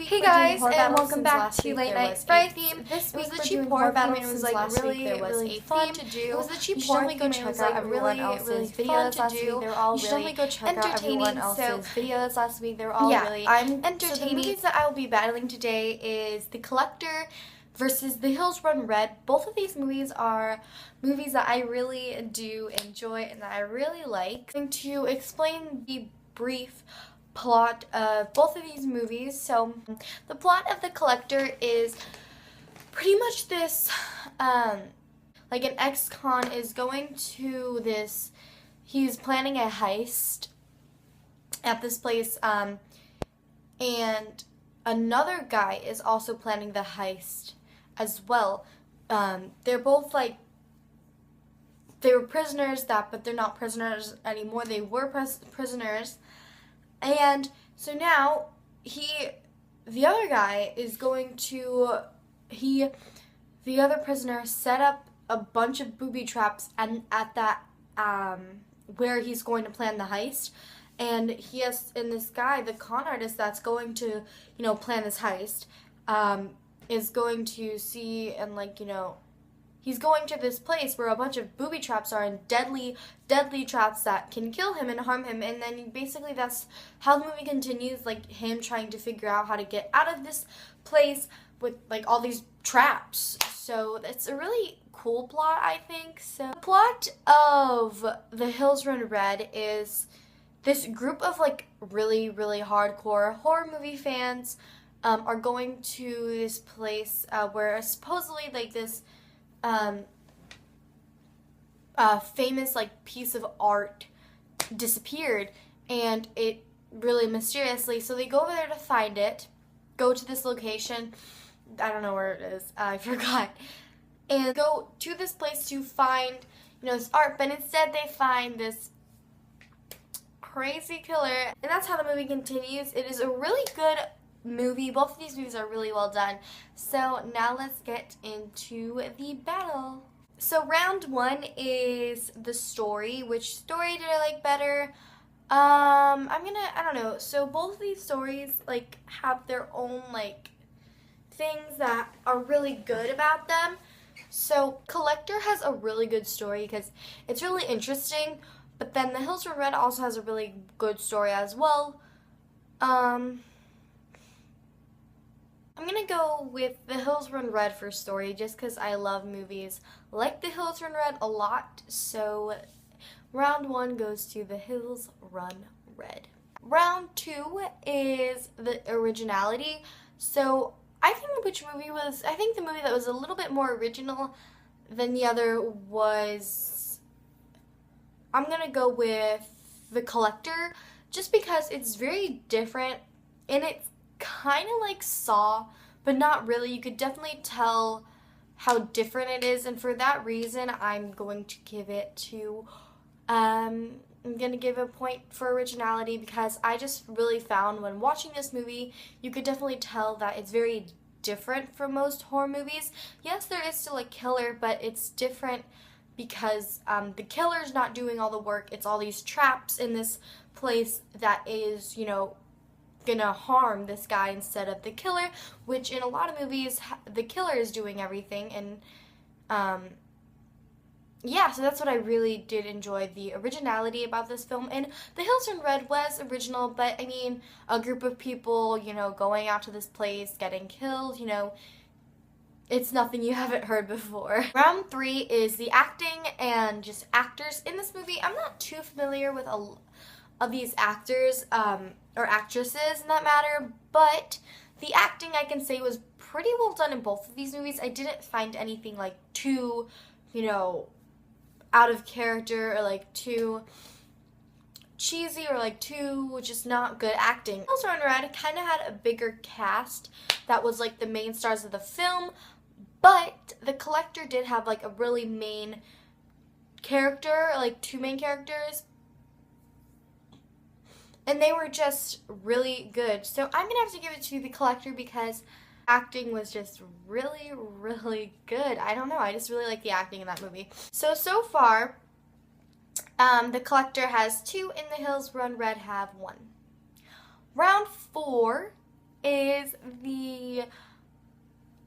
week hey we're guys, doing horror and battles. welcome Since back last to week Late there Night was Friday a theme. This It week was the we're cheap doing horror horror battle. battles. It was Since like last week really, there was really a fun theme to do. It was the cheap You should horror definitely go theme. It check was out like everyone everyone else's else's videos videos last last week. week. They were all You should really definitely go check out entertaining. everyone else's Videos last week. They were all really entertaining. So the entertaining. movies that I will be battling today is The Collector versus The Hills Run Red. Both of these movies are movies that I really do enjoy and that I really like. I'm going to explain the brief plot of both of these movies. So the plot of The Collector is pretty much this, like an ex-con is going to this, he's planning a heist at this place, and another guy is also planning the heist as well. They're both like, they were prisoners but they're not prisoners anymore. They were prisoners. And so now the other guy is going to, the other prisoner set up a bunch of booby traps and at that, where he's going to plan the heist. And this guy, the con artist that's going to, plan this heist, is going to see and he's going to this place where a bunch of booby traps are and deadly traps that can kill him and harm him. And then basically that's how the movie continues, like him trying to figure out how to get out of this place with like all these traps. So it's a really cool plot, I think. So the plot of The Hills Run Red is this group of like really hardcore horror movie fans are going to this place where supposedly like this famous like piece of art disappeared, and it really mysteriously. So they go over there to find it, go to this location. I don't know where it is. I forgot. And go to this place to find, this art, but instead they find this crazy killer. And that's how the movie continues. It is a really good movie. Both of these movies are really well done. So now let's get into the battle. So round one is the story. Which story did I like better? I don't know. So both of these stories like have their own like things that are really good about them. So Collector has a really good story because it's really interesting, but then The Hills Run Red also has a really good story as well. I'm gonna go with The Hills Run Red for story just because I love movies like The Hills Run Red a lot. So round one goes to The Hills Run Red. Round two is the originality. So I think the movie that was a little bit more original than the other was, I'm gonna go with The Collector just because it's very different and it's kind of like Saw, but not really. You could definitely tell how different it is, and for that reason I'm going to give it to I'm going to give a point for originality because I just really found when watching this movie, you could definitely tell that it's very different from most horror movies. Yes, there is still a killer, but it's different because the killer's not doing all the work. It's all these traps in this place that is, gonna harm this guy instead of the killer, which in a lot of movies, the killer is doing everything. And yeah, so that's what I really did enjoy, the originality about this film. And The Hills Run Red was original, but I mean, a group of people, going out to this place, getting killed, it's nothing you haven't heard before. Round three is the acting and just actors in this movie. I'm not too familiar with of these actors or actresses in that matter, but the acting I can say was pretty well done in both of these movies. I didn't find anything like too, out of character or like too cheesy or like too just not good acting. Hills Run Red kind of had a bigger cast that was like the main stars of the film, but The Collector did have like a really main character, like two main characters, and they were just really good. So I'm gonna have to give it to The Collector because acting was just really good. I don't know, I just really like the acting in that movie. So far, The Collector has 2 and The Hills Run Red have 1. Round 4 is the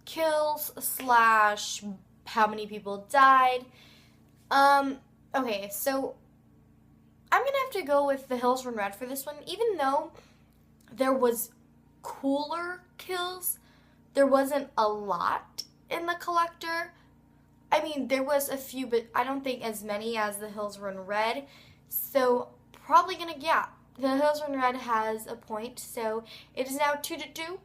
kills slash how many people died. Okay, so I'm gonna have to go with The Hills Run Red for this one, even though there was cooler kills. There wasn't a lot in The Collector. I mean, there was a few, but I don't think as many as The Hills Run Red. So probably gonna, yeah, The Hills Run Red has a point. So it is now 2-2.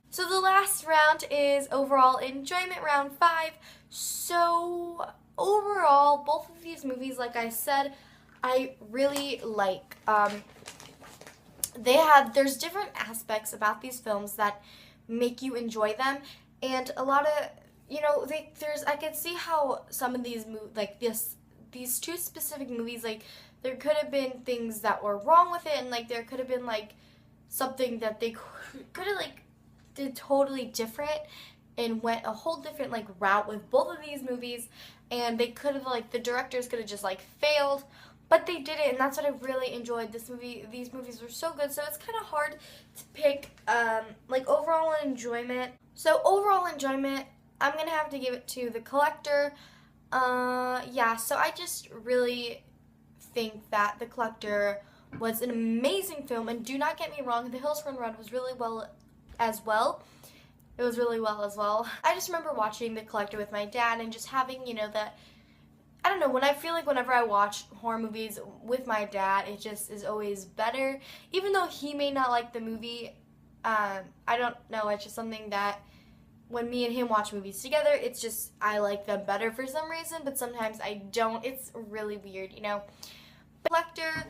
So the last round is overall enjoyment, round 5. So overall, both of these movies, like I said, I really like. There's different aspects about these films that make you enjoy them, and a lot of, I can see how some of these these two specific movies, like, there could have been things that were wrong with it, and like there could have been like something that they could have like did totally different and went a whole different like route with both of these movies, and they could have, like, the directors could have just like failed, but they did it, and that's what I really enjoyed. These movies were so good, so it's kind of hard to pick like overall enjoyment. So overall enjoyment, I'm gonna have to give it to The Collector. Yeah, so I just really think that The Collector was an amazing film, and do not get me wrong, The Hills Run Red was really well as well. It was really well as well. I just remember watching The Collector with my dad and just having, that, I don't know, when I feel like whenever I watch horror movies with my dad, it just is always better. Even though he may not like the movie, I don't know, it's just something that when me and him watch movies together, it's just, I like them better for some reason, but sometimes I don't. It's really weird, The Collector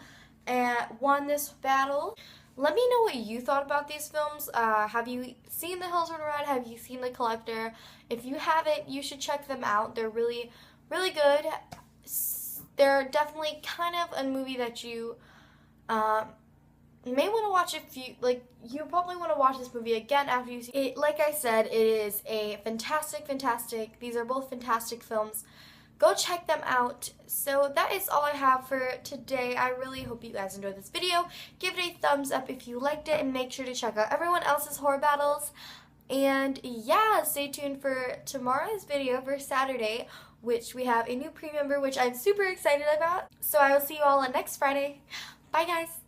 won this battle. Let me know what you thought about these films. Have you seen The Hills Run Red? Have you seen The Collector? If you haven't, you should check them out. They're really, really good. They're definitely kind of a movie that you may want to watch if you, you probably want to watch this movie again after you see it. Like I said, it is a fantastic, these are both fantastic films. Go check them out. So that is all I have for today. I really hope you guys enjoyed this video. Give it a thumbs up if you liked it, and make sure to check out everyone else's horror battles. And yeah, stay tuned for tomorrow's video for Saturday, which we have a new pre-member, which I'm super excited about. So I will see you all on next Friday. Bye, guys.